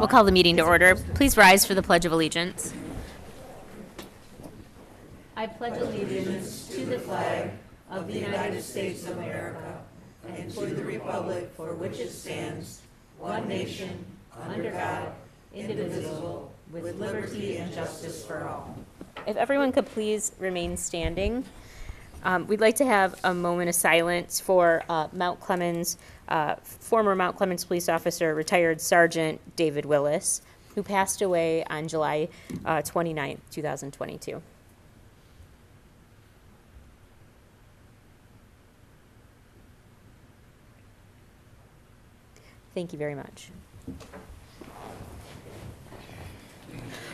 We'll call the meeting to order. Please rise for the Pledge of Allegiance. I pledge allegiance to the flag of the United States of America and to the republic for which it stands, one nation, under God, indivisible, with liberty and justice for all. If everyone could please remain standing. We'd like to have a moment of silence for Mount Clemens, former Mount Clemens police officer, retired Sergeant David Willis, who passed away on July 29th, 2022. Thank you very much.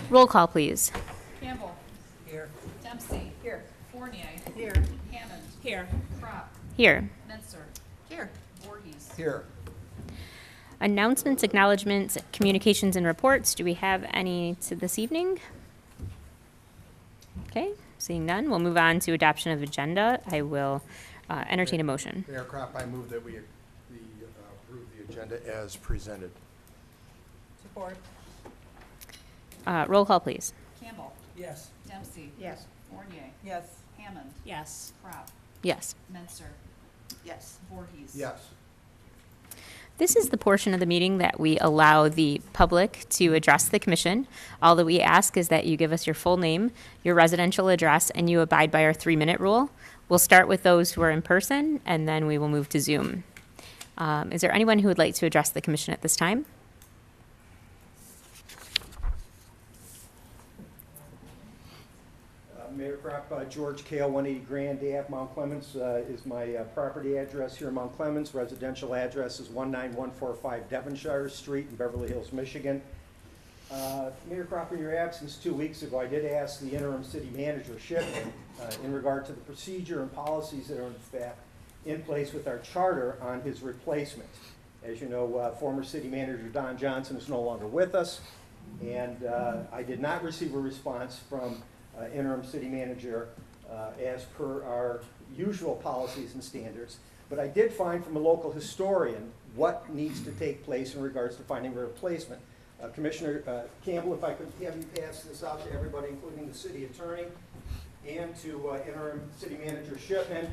Roll call, please. Campbell. Here. Dempsey. Here. Fournier. Here. Hammond. Here. Crop. Here. Menser. Here. Voorhees. Here. Announcements, acknowledgements, communications, and reports. Do we have any to this evening? Okay, seeing none, we'll move on to adoption of agenda. I will entertain a motion. Mayor Crop, I move that we approve the agenda as presented. Support. Roll call, please. Campbell. Yes. Dempsey. Yes. Fournier. Yes. Hammond. Yes. Crop. Yes. Menser. Yes. Voorhees. Yes. This is the portion of the meeting that we allow the public to address the commission. All that we ask is that you give us your full name, your residential address, and you abide by our 3-minute rule. We'll start with those who are in person, and then we will move to Zoom. Is there anyone who would like to address the commission at this time? Mayor Crop, George Kale, 180 Grand Ave, Mount Clemens is my property address here in Mount Clemens. Residential address is 19145 Devonshire Street in Beverly Hills, Michigan. Mayor Crop, in your absence 2 weeks ago, I did ask the interim city manager, Shipman, in regard to the procedure and policies that are in fact in place with our charter on his replacement. As you know, former city manager Don Johnson is no longer with us, and I did not receive a response from interim city manager as per our usual policies and standards. But I did find from a local historian what needs to take place in regards to finding a replacement. Commissioner Campbell, if I could have you pass this out to everybody, including the city attorney and to interim city manager Shipman.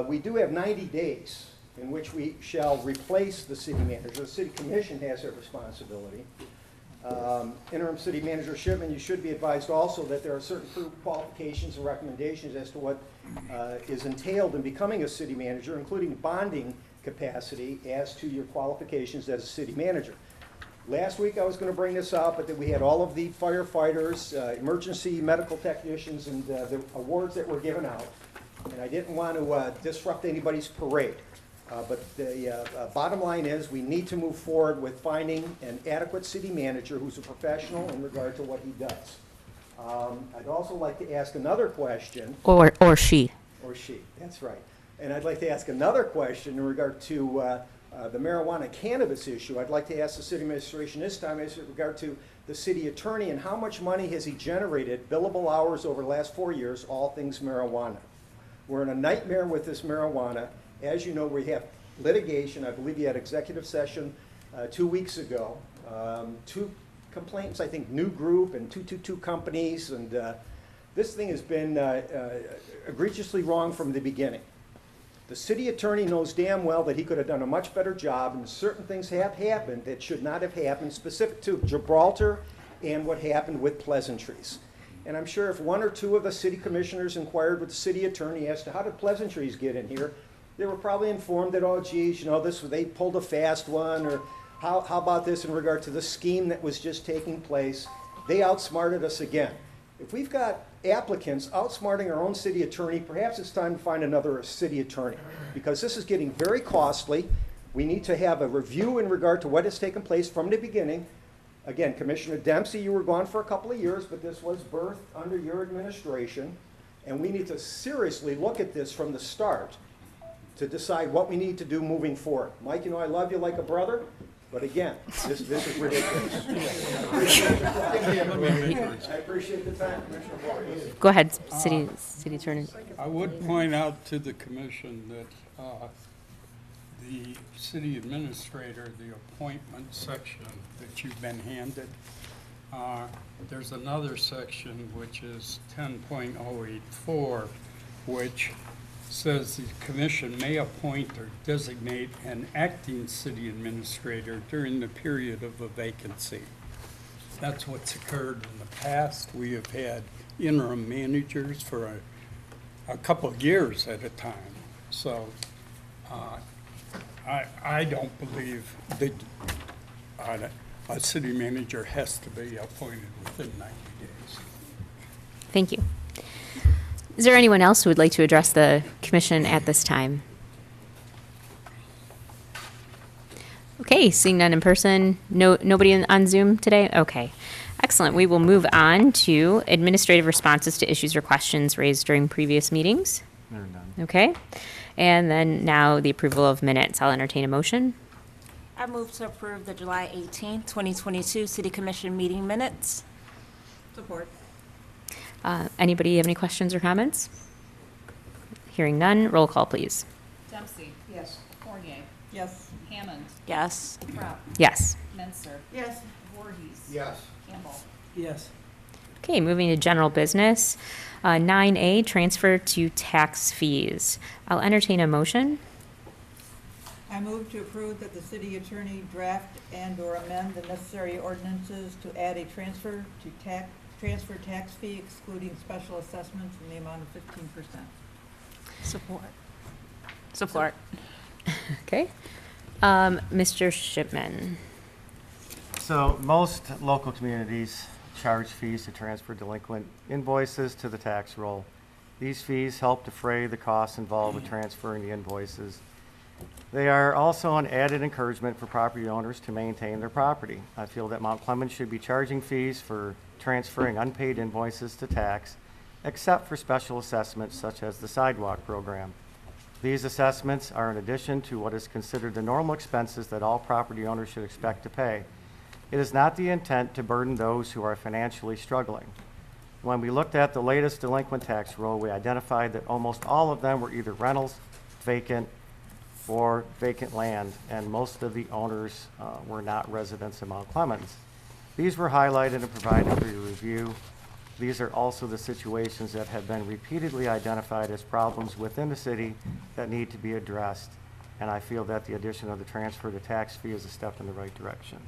We do have 90 days in which we shall replace the city manager. The city commission has that responsibility. Interim city manager Shipman, you should be advised also that there are certain qualifications and recommendations as to what is entailed in becoming a city manager, including bonding capacity as to your qualifications as a city manager. Last week I was going to bring this up, but then we had all of the firefighters, emergency medical technicians, and the awards that were given out, and I didn't want to disrupt anybody's parade. But the bottom line is we need to move forward with finding an adequate city manager who's a professional in regard to what he does. I'd also like to ask another question. Or she. Or she, that's right. And I'd like to ask another question in regard to the marijuana cannabis issue. I'd like to ask the city administration this time as in regard to the city attorney and how much money has he generated, billable hours over the last 4 years, all things marijuana. We're in a nightmare with this marijuana. As you know, we have litigation. I believe you had executive session 2 weeks ago. 2 complaints, I think, New Group and 222 companies. And this thing has been egregiously wrong from the beginning. The city attorney knows damn well that he could have done a much better job, and certain things have happened that should not have happened, specific to Gibraltar and what happened with Pleasantries. And I'm sure if 1 or 2 of the city commissioners inquired with the city attorney as to how did Pleasantries get in here, they were probably informed that, oh, geez, you know, they pulled a fast one, or how about this in regard to the scheme that was just taking place. They outsmarted us again. If we've got applicants outsmarting our own city attorney, perhaps it's time to find another city attorney, because this is getting very costly. We need to have a review in regard to what has taken place from the beginning. Again, Commissioner Dempsey, you were gone for a couple of years, but this was birthed under your administration, and we need to seriously look at this from the start to decide what we need to do moving forward. Mike, you know I love you like a brother, but again, this is ridiculous. I appreciate the time, Commissioner Voorhees. Go ahead, city attorney. I would point out to the commission that the city administrator, the appointment section that you've been handed, there's another section which is 10.084, which says the commission may appoint or designate an acting city administrator during the period of a vacancy. That's what's occurred in the past. We have had interim managers for a couple of years at a time. So I don't believe that a city manager has to be appointed within 90 days. Thank you. Is there anyone else who would like to address the commission at this time? Okay, seeing none in person, nobody on Zoom today? Okay, excellent. We will move on to administrative responses to issues or questions raised during previous meetings. There are none. Okay, and then now the approval of minutes. I'll entertain a motion. I move to approve the July 18th, 2022 City Commission meeting minutes. Support. Anybody have any questions or comments? Hearing none, roll call, please. Dempsey. Yes. Fournier. Yes. Hammond. Yes. Crop. Yes. Menser. Yes. Voorhees. Yes. Campbell. Yes. Okay, moving to general business. 9A, transfer to tax fees. I'll entertain a motion. I move to approve that the city attorney draft and/or amend the necessary ordinances to add a transfer tax fee excluding special assessments in the amount of 15%. Support. Support. Okay. Mr. Shipman. So most local communities charge fees to transfer delinquent invoices to the tax roll. These fees help defray the costs involved with transferring the invoices. They are also an added encouragement for property owners to maintain their property. I feel that Mount Clemens should be charging fees for transferring unpaid invoices to tax, except for special assessments such as the sidewalk program. These assessments are in addition to what is considered the normal expenses that all property owners should expect to pay. It is not the intent to burden those who are financially struggling. When we looked at the latest delinquent tax roll, we identified that almost all of them were either rentals, vacant, or vacant land, and most of the owners were not residents of Mount Clemens. These were highlighted and provided for your review. These are also the situations that have been repeatedly identified as problems within the city that need to be addressed, and I feel that the addition of the transfer to tax fee is a step in the right direction.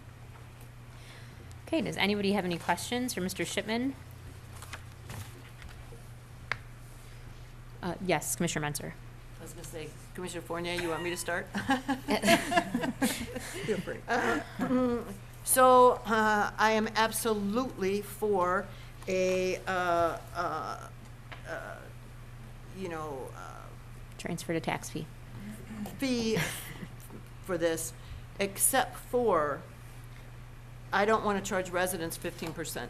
Okay, does anybody have any questions for Mr. Shipman? Yes, Commissioner Menser. I was going to say, Commissioner Fournier, you want me to start? Feel free. So I am absolutely for a, Transfer to tax fee. fee for this, except for I don't want to charge residents 15%.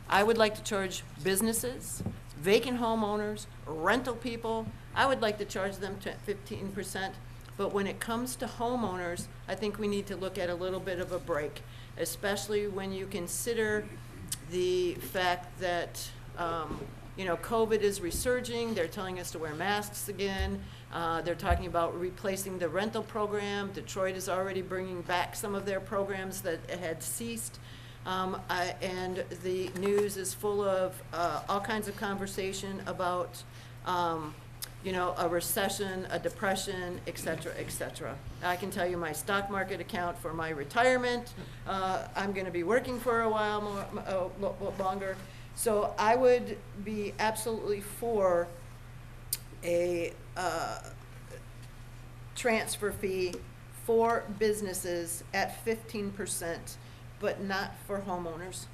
I would like to charge businesses, vacant homeowners, rental people. I would like to charge them 15%. But when it comes to homeowners, I think we need to look at a little bit of a break, especially when you consider the fact that, COVID is resurging. They're telling us to wear masks again. They're talking about replacing the rental program. Detroit is already bringing back some of their programs that had ceased. And the news is full of all kinds of conversation about, a recession, a depression, et cetera, et cetera. I can tell you my stock market account for my retirement. I'm going to be working for a while longer. So I would be absolutely for a transfer fee for businesses at 15%, but not for homeowners.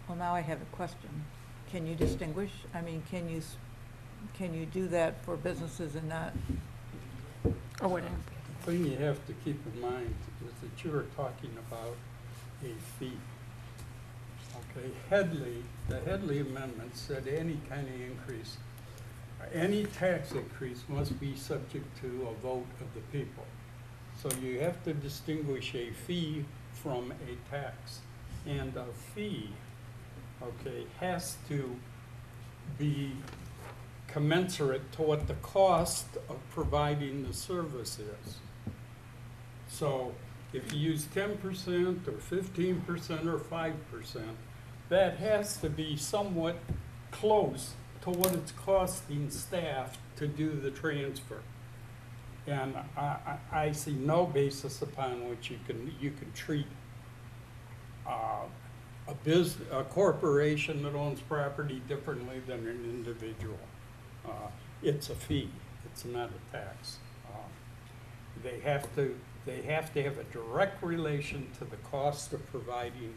Well, now I have a question. Can you distinguish? I mean, can you do that for businesses and not? Or what? The thing you have to keep in mind is that you are talking about a fee. Okay, the Headley Amendment said any kind of increase, any tax increase must be subject to a vote of the people. So you have to distinguish a fee from a tax. And a fee, okay, has to be commensurate to what the cost of providing the service is. So if you use 10% or 15% or 5%, that has to be somewhat close to what it's costing staff to do the transfer. And I see no basis upon which you can treat a corporation that owns property differently than an individual. It's a fee, it's not a tax. They have to have a direct relation to the cost of providing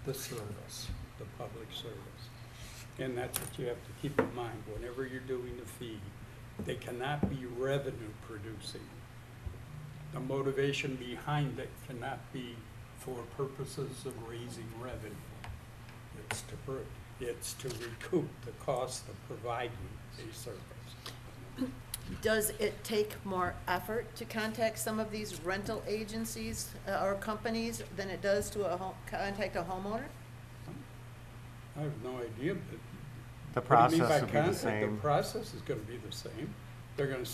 the service, the public service. And that's what you have to keep in mind whenever you're doing a fee. They cannot be revenue producing. The motivation behind it cannot be for purposes of raising revenue. It's to recoup the cost of providing a service. Does it take more effort to contact some of these rental agencies or companies than it does to contact a homeowner? I have no idea, but The what do you mean by process would be the contact? same. The process is gonna be the same. They're gonna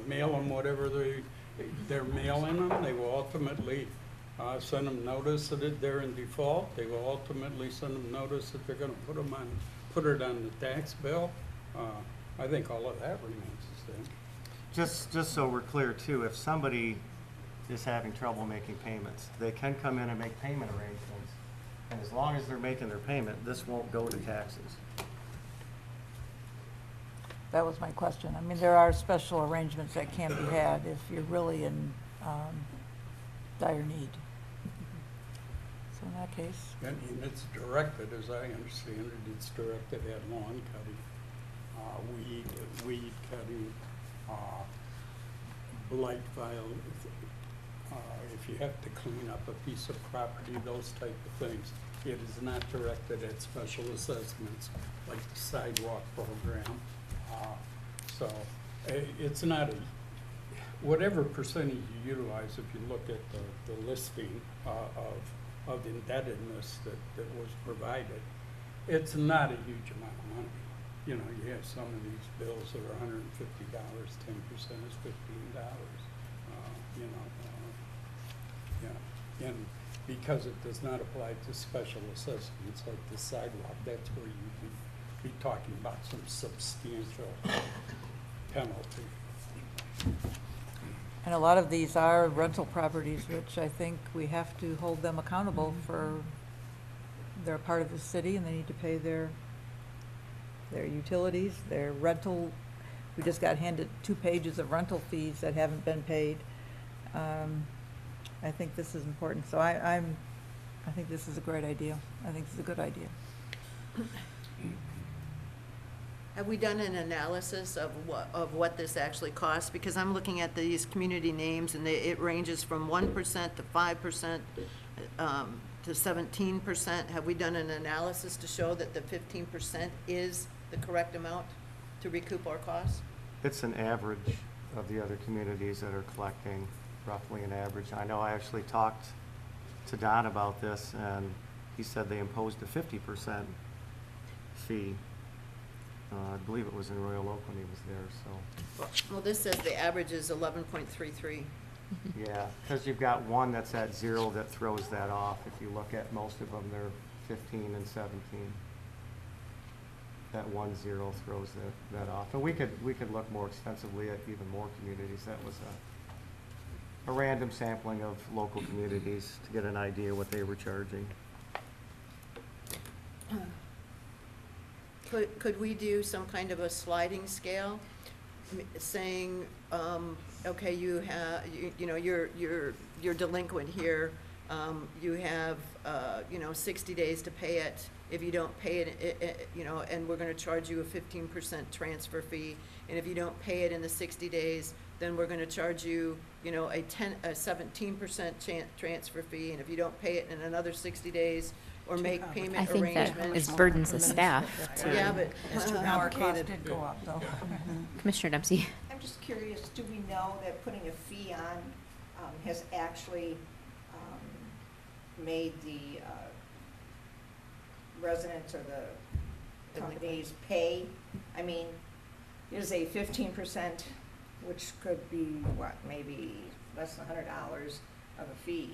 mail them whatever they're mailing them. They will ultimately send them notice that they're in default. They will ultimately send them notice that they're gonna put it on the tax bill. I think all of that remains the same. Just so we're clear too, if somebody is having trouble making payments, they can come in and make payment arrangements. And as long as they're making their payment, this won't go to taxes. That was my question. I mean, there are special arrangements that can be had if you're really in dire need. So in that case, And it's directed, as I understand it, it's directed at lawn cutting, weed cutting, blight violence. If you have to clean up a piece of property, those type of things. It is not directed at special assessments like the sidewalk program. So it's not whatever percentage you utilize, if you look at the listing of indebtedness that was provided, it's not a huge amount of money. You know, you have some of these bills that are $150, 10% is $15. Yeah, and because it does not apply to special assessments like the sidewalk, that's where you'd be talking about some substantial penalty. and a lot of these are rental properties, which I think we have to hold them accountable for. They're part of the city and they need to pay their utilities, their rental. We just got handed 2 pages of rental fees that haven't been paid. I think this is important, so I think this is a great idea. I think this is a good idea. Have we done an analysis of what this actually costs? Because I'm looking at these community names, and it ranges from 1% to 5%, to 17%. Have we done an analysis to show that the 15% is the correct amount to recoup our costs? It's an average of the other communities that are collecting roughly an average. I know I actually talked to Don about this, and he said they imposed a 50% fee. I believe it was in Royal Oak when he was there, so. Well, this says the average is 11.33. Yeah, because you've got one that's at 0 that throws that off. If you look at most of them, they're 15 and 17. That 1 0 throws that off. And we could look more extensively at even more communities. That was a random sampling of local communities to get an idea what they were charging. Could we do some kind of a sliding scale, saying, okay, you have, you know, you're delinquent here, you have, 60 days to pay it. If you don't pay it, and we're gonna charge you a 15% transfer fee, and if you don't pay it in the 60 days, then we're gonna charge you, a 17% transfer fee, and if you don't pay it in another 60 days, or make payment I think arrangements. that is burdens of staff to. Yeah, but. Now our cost did go up, though. Commissioner Dempsey. I'm just curious, do we know that putting a fee on has actually made the residents or the companies pay? I mean, is a 15%, which could be, what, maybe less than $100 of a fee,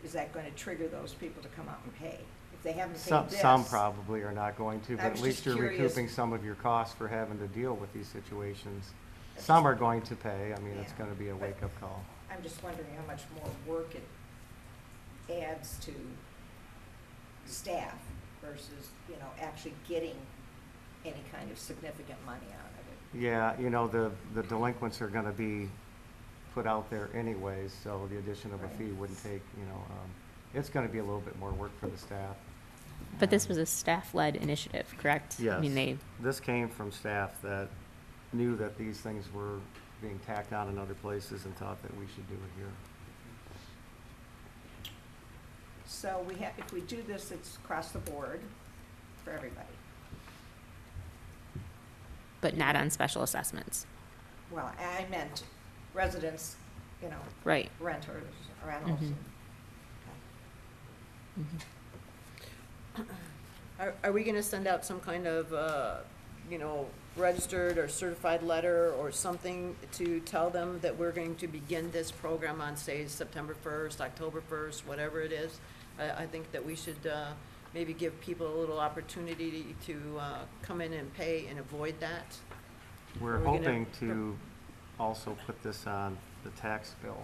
is that going to trigger those people to come out and pay? If they haven't paid this. Some probably are not going to, I but at was least just you're curious. recouping some of your costs for having to deal with these situations. That's Some just- are going to pay, I mean, it's Yeah, gonna be a but- wake-up call. I'm just wondering how much more work it adds to staff versus, actually getting any kind of significant money out of it. Yeah, the delinquents are gonna be put out there anyways, so the addition of a Right. fee wouldn't take, it's gonna be a little bit more work for the staff. But this was a staff-led initiative, correct? I mean, Yes. This came from staff that knew that these things were being tacked on in other places and thought that we should do it here. So if we do this, it's across the board for everybody. But not on special assessments. Well, I meant residents, Right. renters, rentals. Mhm. Are we gonna send out some kind of, registered or certified letter or something to tell them that we're going to begin this program on, say, September 1st, October 1st, whatever it is? I think that we should maybe give people a little opportunity to come in and pay and avoid that. We're Are we gonna- hoping to also put this on the tax bill,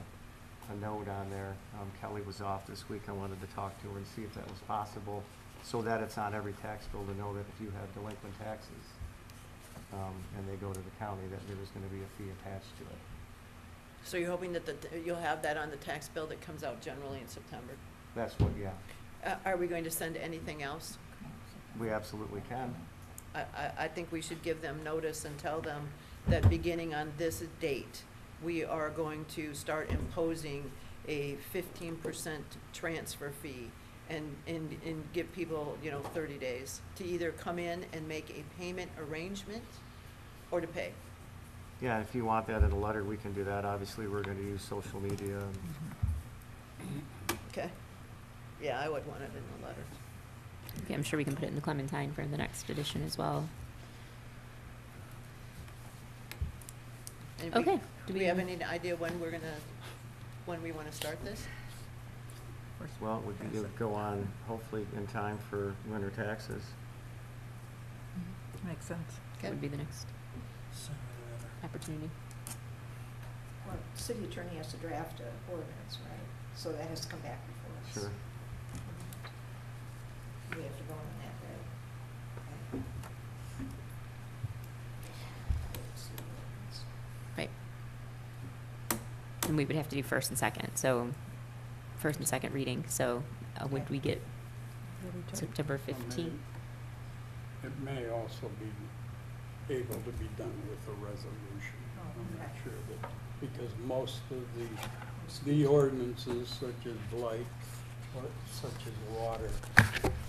a note on there. Kelly was off this week, I wanted to talk to her and see if that was possible, so that it's on every tax bill to know that if you have delinquent taxes, and they go to the county, that there is gonna be a fee attached to it. So you're hoping that you'll have that on the tax bill that comes out generally in September? That's what, yeah, Are we going to send anything else? we absolutely can. I think we should give them notice and tell them that beginning on this date, we are going to start imposing a 15% transfer fee and give people, 30 days to either come in and make a payment arrangement or to pay. Yeah, if you want that in a letter, we can do that. Obviously, we're gonna use social media and Okay? Yeah, I would want it in the letter. Okay, I'm sure we can put it in the Clementine for the next edition as well. And Okay. Do we have any idea when we want to start this? well, it would go on hopefully in time for winter taxes. Makes sense. That would be the next opportunity. Well, the city attorney has to draft an ordinance, right? So that has to come back before us. Sure. We have to vote on that, right? Okay. Let's see the ordinance. Right. And we would have to do first and second, so first and second reading, so would we get September 15th? It may also be able to be done with a resolution. I'm not sure that, because most of the ordinances such as blight, or such as water,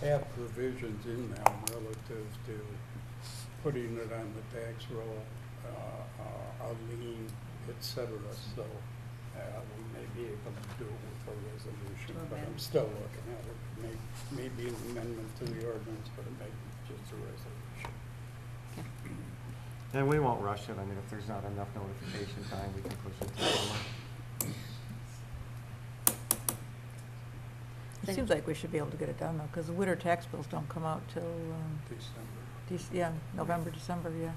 have provisions in them relative to putting it on the tax roll, a lien, et cetera. So we may be able to do it with a resolution, but I'm still looking at it. Maybe an amendment to the ordinance, but it may be just a resolution. Okay. And we won't rush it. I mean, if there's not enough notification time, we can push it to summer. It seems like we should be able to get it done, though, because the winter tax bills don't come out till, December. November, December, yeah.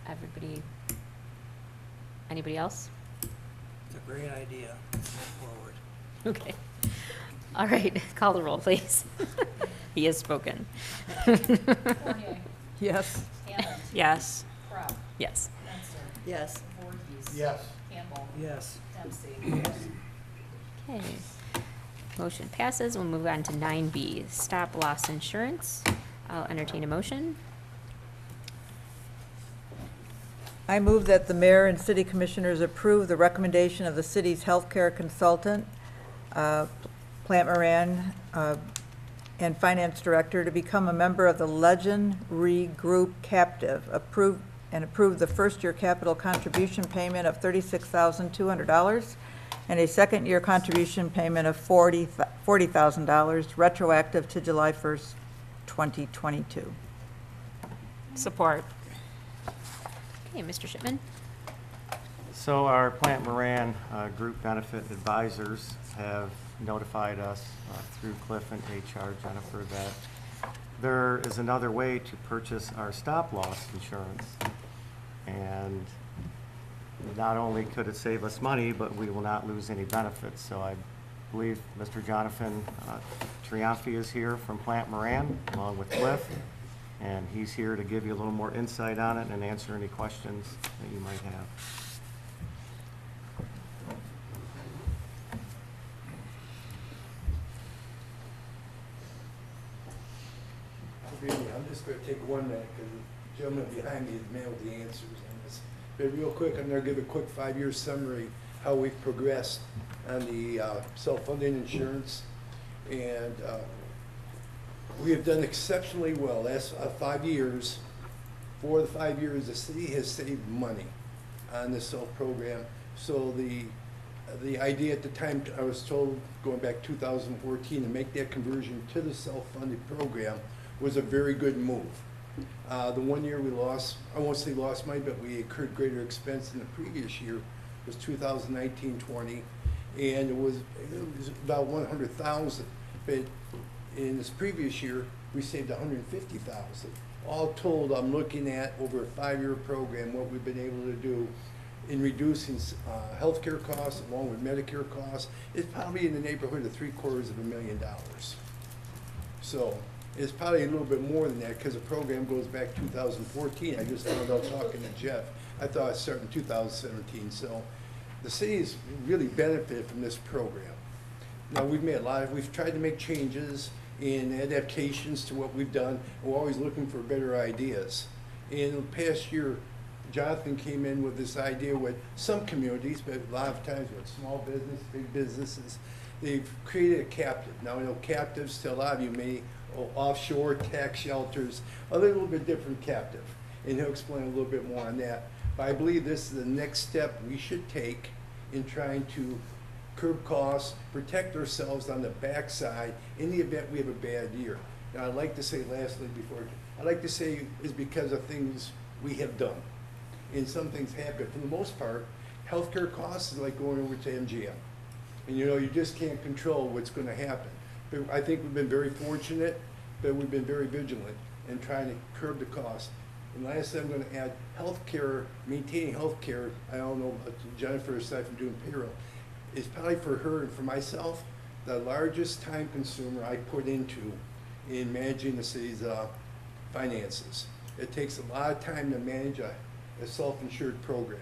Everybody, anybody else? It's a great idea. Move forward. Okay. All right, call the roll, please. He has spoken. Fournier. Yes. Hammond. Yes. Crump. Yes. Spencer. Yes. Voorhees. Yes. Campbell. Yes. Dempsey. Okay. Motion passes. We'll move on to 9B, stop loss insurance. I'll entertain a motion. I move that the mayor and city commissioners approve the recommendation of the city's healthcare consultant, Plant Moran, and finance director to become a member of the Legend Re Group captive, approve the first-year capital contribution payment of $36,200 and a second-year contribution payment of $40,000 retroactive to July 1st, 2022. Support. Okay, Mr. Shipman? So our Plant Moran Group Benefit Advisors have notified us through Cliff and HR, Jennifer, that there is another way to purchase our stop-loss insurance. And not only could it save us money, but we will not lose any benefits. So I believe Mr. Jonathan Triumphi is here from Plant Moran, along with Cliff, and he's here to give you a little more insight on it and answer any questions that you might have. I'm just going to take 1 minute because the gentleman behind me has mailed the answers on this. But real quick, I'm going to give a quick 5-year summary how we've progressed on the self-funding insurance. And we have done exceptionally well. Last 5 years, 4 of the 5 years, the city has saved money on this self-program. So the idea at the time, I was told, going back 2014, to make that conversion to the self-funded program was a very good move. The 1 year we lost, I won't say lost money, but we incurred greater expense than the previous year, was 2019-20, and it was about 100,000. But in this previous year, we saved 150,000. All told, I'm looking at over a 5-year program what we've been able to do in reducing healthcare costs along with Medicare costs. It's probably in the neighborhood of $750,000. So it's probably a little bit more than that because the program goes back 2014. I just found out talking to Jeff. I thought it started in 2017. So the city's really benefited from this program. Now we've tried to make changes and adaptations to what we've done. We're always looking for better ideas. In the past year, Jonathan came in with this idea with some communities, but a lot of times with small business, big businesses, they've created a captive. Now I know captives to a lot of you may offshore tax shelters, a little bit different captive. And he'll explain a little bit more on that. But I believe this is the next step we should take in trying to curb costs, protect ourselves on the backside in the event we have a bad year. Now I'd like to say lastly I'd like to say is because of things we have done. And some things happen. For the most part, healthcare costs is like going over to MGM. And you know, you just can't control what's going to happen. But I think we've been very fortunate, but we've been very vigilant in trying to curb the cost. And lastly, I'm going to add healthcare, maintaining healthcare. I don't know about Jennifer aside from doing payroll. It's probably for her and for myself, the largest time consumer I put into in managing the city's finances. It takes a lot of time to manage a self-insured program.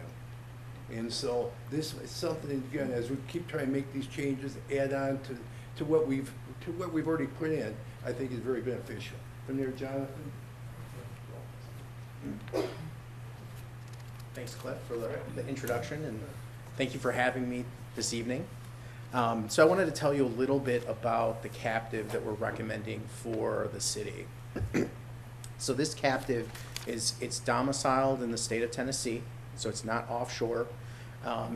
And so this is something, again, as we keep trying to make these changes, add on to what we've already put in, I think is very beneficial. From there, Jonathan. Thanks, Cliff, for the introduction, and thank you for having me this evening. So I wanted to tell you a little bit about the captive that we're recommending for the city. So this captive it's domiciled in the state of Tennessee, so it's not offshore,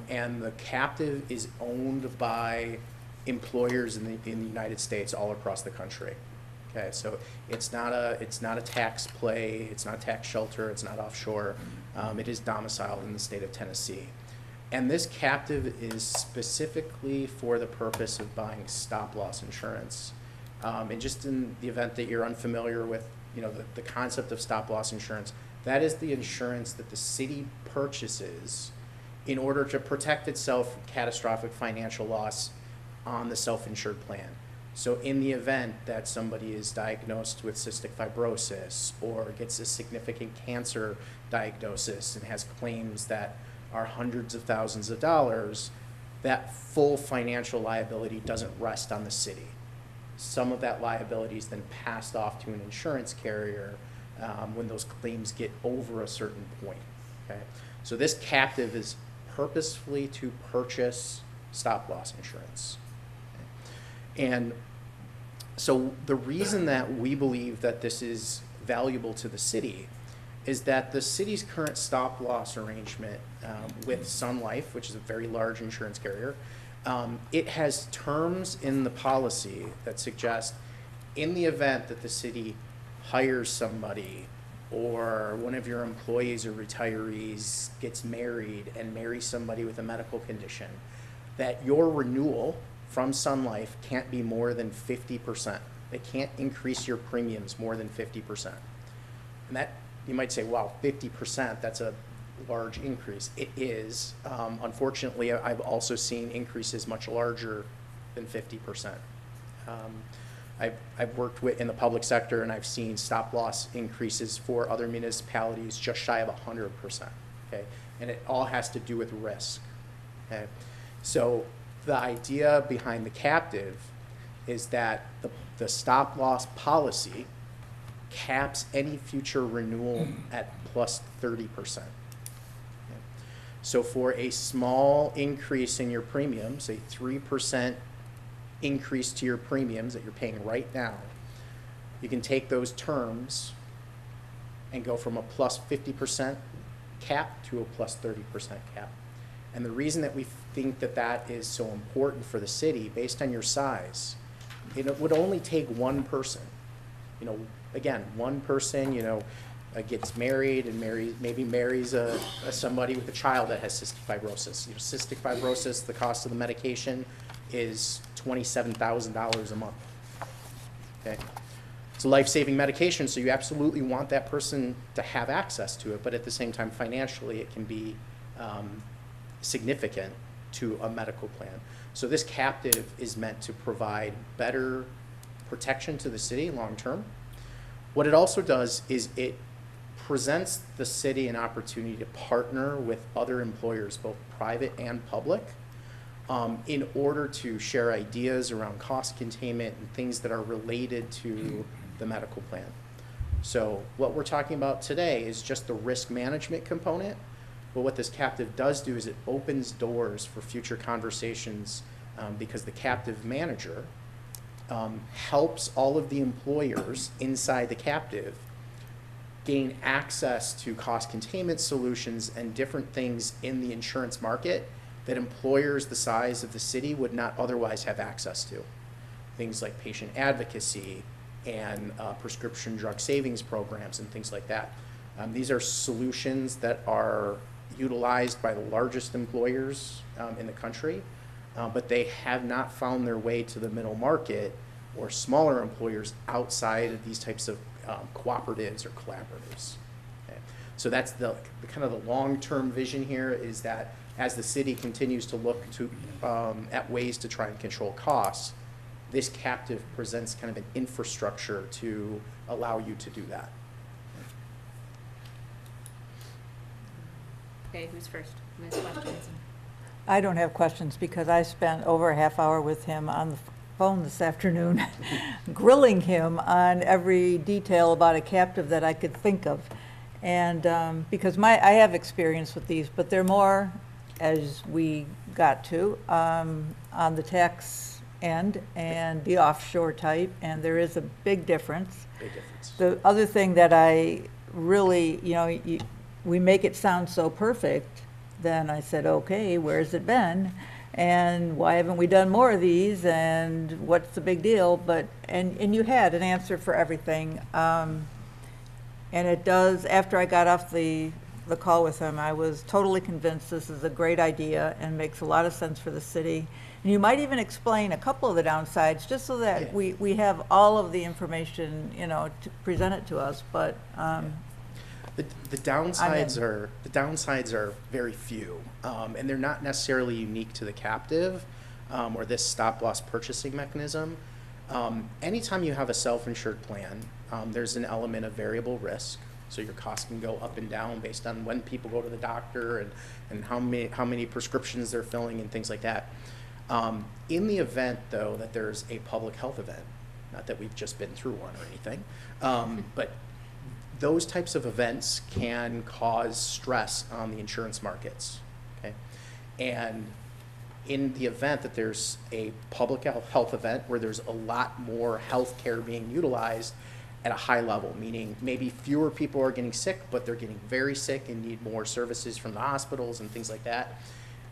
and the captive is owned by employers in the United States all across the country. Okay, so it's not a tax play, it's not a tax shelter, it's not offshore. It is domiciled in the state of Tennessee. And this captive is specifically for the purpose of buying stop-loss insurance. And just in the event that you're unfamiliar with, you know, the concept of stop-loss insurance, that is the insurance that the city purchases in order to protect itself from catastrophic financial loss on the self-insured plan. So in the event that somebody is diagnosed with cystic fibrosis or gets a significant cancer diagnosis and has claims that are hundreds of thousands of dollars, that full financial liability doesn't rest on the city. Some of that liability is then passed off to an insurance carrier when those claims get over a certain point. Okay? So this captive is purposefully to purchase stop-loss insurance. Okay? And so the reason that we believe that this is valuable to the city is that the city's current stop-loss arrangement with Sun Life, which is a very large insurance carrier, it has terms in the policy that suggest in the event that the city hires somebody or one of your employees or retirees gets married and marries somebody with a medical condition, that your renewal from Sun Life can't be more than 50%. It can't increase your premiums more than 50%. And that, you might say, wow, 50%, that's a large increase. It is. Unfortunately, I've also seen increases much larger than 50%. I've worked in the public sector, and I've seen stop-loss increases for other municipalities just shy of 100%, okay? And it all has to do with risk, okay? So the idea behind the captive is that the stop-loss policy caps any future renewal at plus 30%. Okay? So for a small increase in your premiums, a 3% increase to your premiums that you're paying right now, you can take those terms and go from a plus 50% cap to a plus 30% cap. And the reason that we think that that is so important for the city, based on your size, it would only take one person. You know, again, one person, you know, gets married and maybe marries somebody with a child that has cystic fibrosis. You know, cystic fibrosis, the cost of the medication is $27,000 a month. Okay, it's a life-saving medication, so you absolutely want that person to have access to it, but at the same time, financially, it can be significant to a medical plan. So this captive is meant to provide better protection to the city long-term. What it also does is it presents the city an opportunity to partner with other employers, both private and public, in order to share ideas around cost containment and things that are related to the medical plan. So what we're talking about today is just the risk management component. But what this captive does do is it opens doors for future conversations, because the captive manager helps all of the employers inside the captive gain access to cost containment solutions and different things in the insurance market that employers the size of the city would not otherwise have access to. Things like patient advocacy and prescription drug savings programs and things like that. These are solutions that are utilized by the largest employers in the country, but they have not found their way to the middle market or smaller employers outside of these types of cooperatives or collaboratives. Okay? So that's the kind of the long-term vision here, is that as the city continues to look to at ways to try and control costs, this captive presents kind of an infrastructure to allow you to do that. Okay, who's first? Who has questions? I don't have questions because I spent over a half hour with him on the phone this afternoon, grilling him on every detail about a captive that I could think of. And because I have experience with these, but they're more, as we got to, on the tax end and the offshore type, and there is a big difference. Big difference. The other thing that I really, we make it sound so perfect, then I said, okay, where's it been? And why haven't we done more of these? And what's the big deal? But, and you had an answer for everything. And it does, after I got off the call with him, I was totally convinced this is a great idea and makes a lot of sense for the city. And you might even explain a couple of the downsides, just so that we have all of the information, to present it to us. But the downsides are very few, and they're not necessarily unique to the captive or this stop-loss purchasing mechanism. Anytime you have a self-insured plan, there's an element of variable risk. So your costs can go up and down based on when people go to the doctor and how many prescriptions they're filling and things like that. In the event, though, that there's a public health event, not that we've just been through one or anything, but those types of events can cause stress on the insurance markets, okay? And in the event that there's a public health event where there's a lot more health care being utilized at a high level, meaning maybe fewer people are getting sick, but they're getting very sick and need more services from the hospitals and things like that,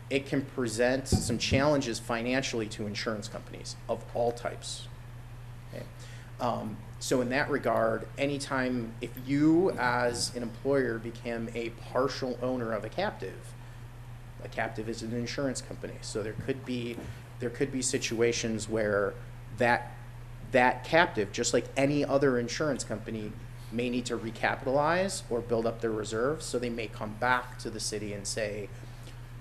it can present some challenges financially to insurance companies of all types, okay? So in that regard, anytime, if you as an employer became a partial owner of a captive is an insurance company. So there could be situations where that captive, just like any other insurance company, may need to recapitalize or build up their reserves. So they may come back to the city and say,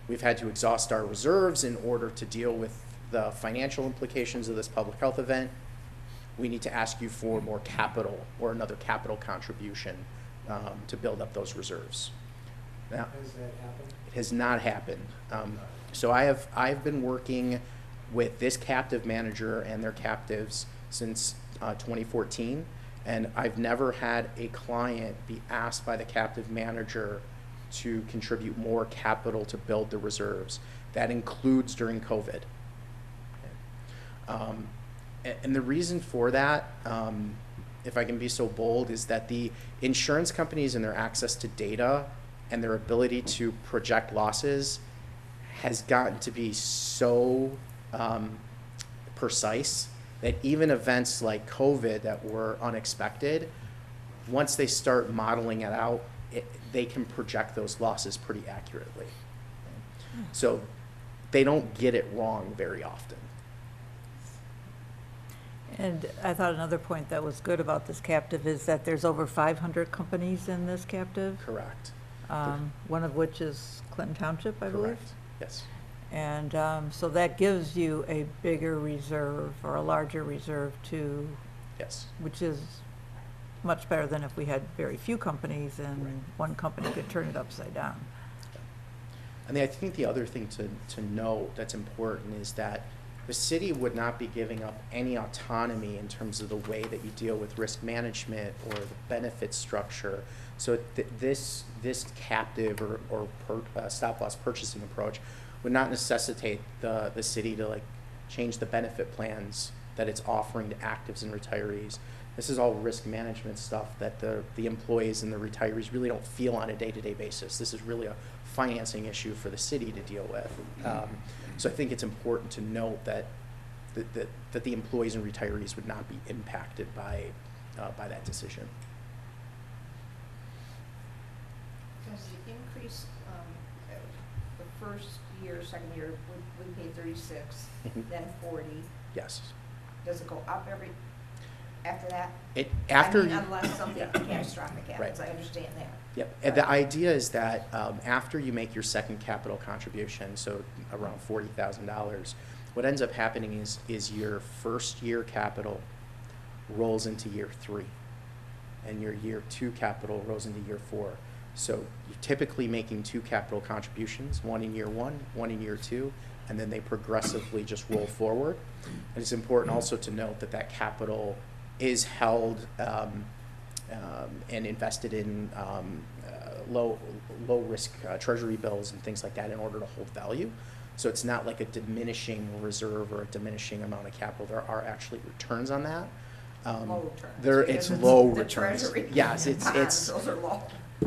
we've had to exhaust our reserves in order to deal with the financial implications of this public health event. We need to ask you for more capital or another capital contribution to build up those reserves. Now, Has that happened? it has not happened. So I've been working with this captive manager and their captives since 2014, and I've never had a client be asked by the captive manager to contribute more capital to build the reserves. That includes during COVID. And the reason for that, if I can be so bold, is that the insurance companies and their access to data and their ability to project losses has gotten to be so precise that even events like COVID that were unexpected, once they start modeling it out, they can project those losses pretty accurately. So they don't get it wrong very often. And I thought another point that was good about this captive is that there's over 500 companies in this captive. Correct. One of which is Clinton Township, I believe. Correct. Yes. And so that gives you a bigger reserve or a larger reserve to, Yes. which is much better than if we had very few companies and Right. one company could turn it upside down. I mean, I think the other thing to note that's important is that the city would not be giving up any autonomy in terms of the way that you deal with risk management or the benefit structure. So this captive or stop-loss purchasing approach would not necessitate the city to like change the benefit plans that it's offering to actives and retirees. This is all risk management stuff that the employees and the retirees really don't feel on a day-to-day basis. This is really a financing issue for the city to deal with. So I think it's important to note that the employees and retirees would not be impacted by that decision. Does the increase, the first year, second year, we paid 36, Mhm. then 40. Yes. Does it go up after that? After I mean, unless something yeah. catastrophic happens, Right. I understand that. Yep. And the idea is that after you make your second capital contribution, so around $40,000, what ends up happening is your first year capital rolls into year 3, and your year 2 capital rolls into year 4. So you're typically making 2 capital contributions, one in year 1, one in year 2, and then they progressively just roll forward. And it's important also to note that capital is held and invested in low risk treasury bills and things like that in order to hold value. So it's not like a diminishing reserve or a diminishing amount of capital. There are actually returns on that. Low returns. It's Because low the returns. treasury Yes, bonds, it's. Those are low.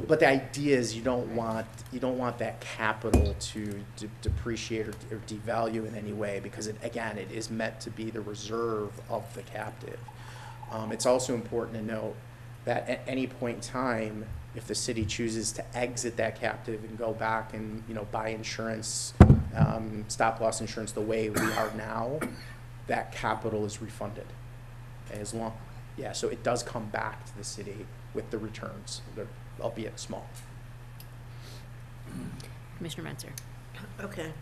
But the idea is you don't want that capital to depreciate or devalue in any way, because it is meant to be the reserve of the captive. It's also important to note that at any point in time, if the city chooses to exit that captive and go back and buy insurance, stop loss insurance the way we are now, that capital is refunded. As long, yeah, so it does come back to the city with the returns, albeit small. Commissioner Menzer. Okay.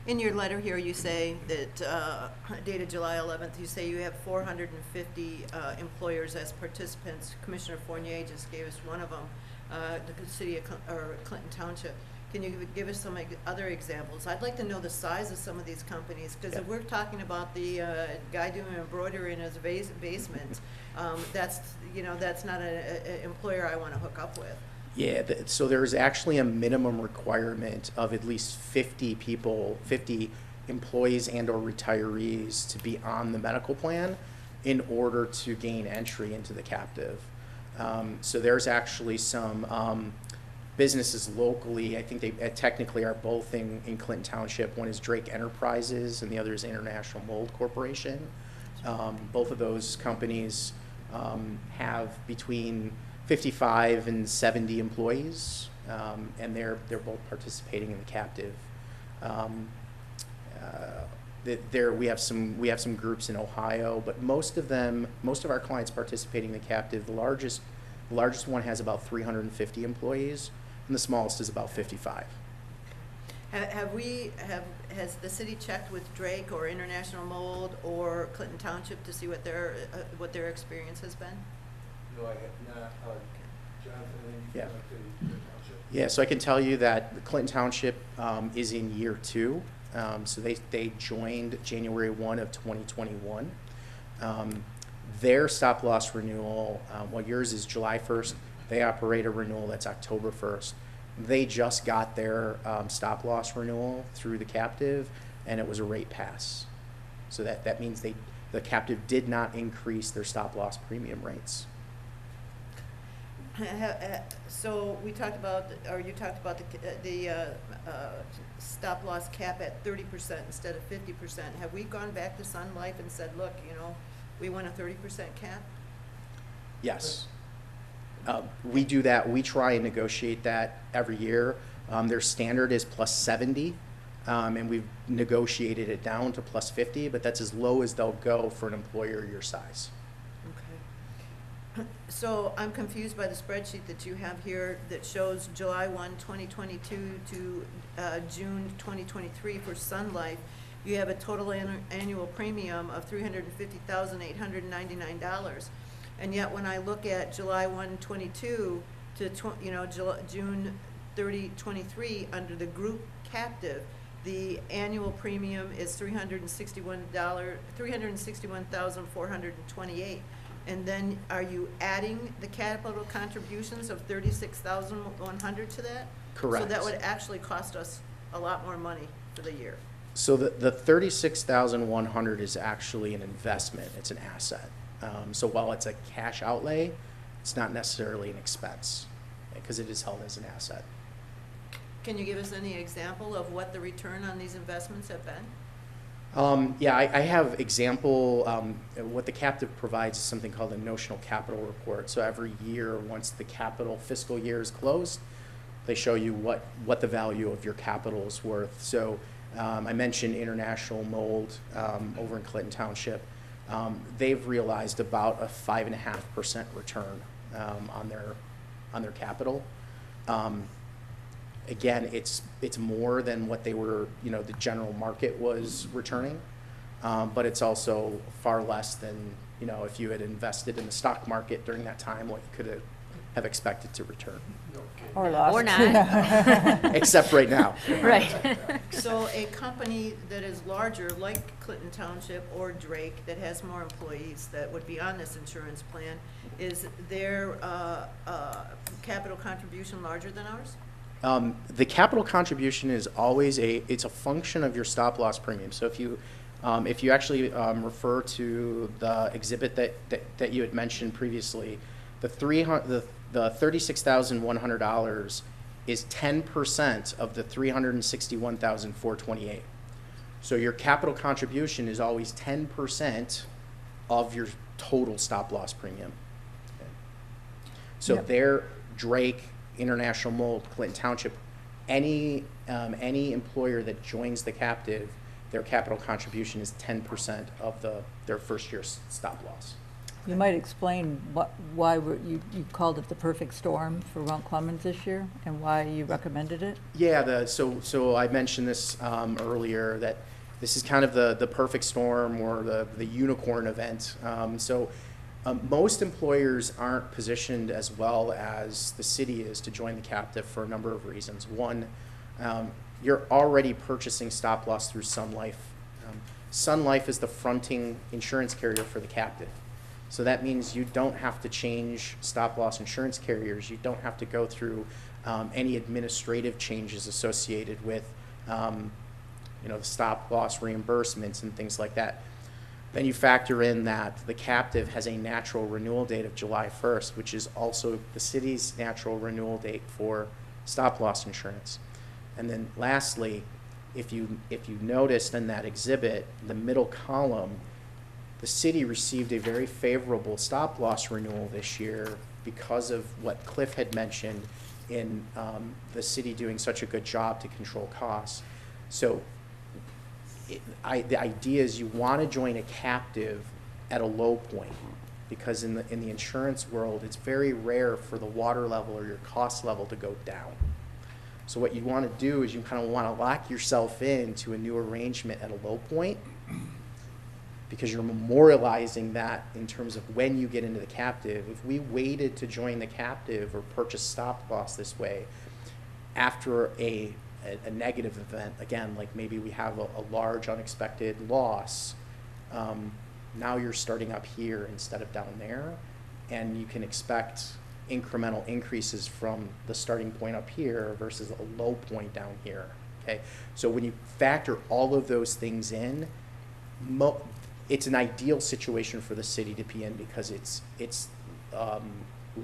In your letter here, you say that, dated July 11th, you say you have 450 employers as participants. Commissioner Fournier just gave us one of them, the city of Clinton Township. Can you give us some other examples? I'd like to know the size of some of these companies, because if we're talking about the guy doing embroidery in his basement, that's not an employer I want to hook up with. Yeah, so there's actually a minimum requirement of at least 50 people, 50 employees and or retirees to be on the medical plan in order to gain entry into the captive. So there's actually some businesses locally, I think they technically are both in Clinton Township. One is Drake Enterprises and the other is International Mold Corporation. Both of those companies have between 55 and 70 employees, and they're both participating in the captive. We have some groups in Ohio, but most of our clients participating in the captive, the largest one has about 350 employees, and the smallest is about 55. Has the city checked with Drake or International Mold or Clinton Township to see what their experience has been? No, I have not. Jonathan, anything Yeah. like the township? Yeah, so I can tell you that the Clinton Township is in year 2. So they joined January 1 of 2021. Their stop loss renewal, well, yours is July 1st. They operate a renewal that's October 1st. They just got their stop loss renewal through the captive, and it was a rate pass. So that means the captive did not increase their stop loss premium rates. So we talked about, or you talked about the stop loss cap at 30% instead of 50%. Have we gone back to Sun Life and said, look, we want a 30% cap? Yes. We do that. We try and negotiate that every year. Their standard is plus 70, and we've negotiated it down to plus 50, but that's as low as they'll go for an employer your size. Okay. So I'm confused by the spreadsheet that you have here that shows July 1, 2022 to June 2023 for Sun Life. You have a total annual premium of $350,899. And yet when I look at July 1, 22 to June 30, 23, under the group captive, the annual premium is $361,428. And then are you adding the capital contributions of $36,100 to that? Correct. So that would actually cost us a lot more money for the year. So the $36,100 is actually an investment. It's an asset. So while it's a cash outlay, it's not necessarily an expense because it is held as an asset. Can you give us any example of what the return on these investments have been? Yeah, I have example. What the captive provides is something called a notional capital report. So every year, once the capital fiscal year is closed, they show you what the value of your capital is worth. So I mentioned International Mold over in Clinton Township. They've realized about a 5.5% return on their capital. Again, it's more than what they were, the general market was returning, but it's also far less than, if you had invested in the stock market during that time, what you could have expected to return. Or lost. Or not. Except right now. Right. So a company that is larger, like Clinton Township or Drake, that has more employees that would be on this insurance plan, is their capital contribution larger than ours? The capital contribution is always it's a function of your stop loss premium. So if you actually refer to the exhibit that you had mentioned previously, the $36,100 is 10% of the $361,428. So your capital contribution is always 10% of your total stop loss premium. Okay. So their Drake, International Mold, Clinton Township, any employer that joins the captive, their capital contribution is 10% of their first year's stop loss. You might explain why you called it the perfect storm for Mount Clemens this year and why you recommended it? Yeah, so I mentioned this earlier, that this is kind of the perfect storm or the unicorn event. Most employers aren't positioned as well as the city is to join the captive for a number of reasons. One, you're already purchasing stop loss through Sun Life. Sun Life is the fronting insurance carrier for the captive. So that means you don't have to change stop loss insurance carriers. You don't have to go through any administrative changes associated with the stop loss reimbursements and things like that. Then you factor in that the captive has a natural renewal date of July 1st, which is also the city's natural renewal date for stop loss insurance. And then lastly, if you noticed in that exhibit, the middle column, the city received a very favorable stop-loss renewal this year because of what Cliff had mentioned in the city doing such a good job to control costs. So the idea is you want to join a captive at a low point, because in the insurance world, it's very rare for the water level or your cost level to go down. So what you want to do is you kind of want to lock yourself into a new arrangement at a low point, because you're memorializing that in terms of when you get into the captive. If we waited to join the captive or purchase stop loss this way after a negative event, again, like maybe we have a large unexpected loss, now you're starting up here instead of down there, and you can expect incremental increases from the starting point up here versus a low point down here, okay? So when you factor all of those things in, it's an ideal situation for the city to be in, because it's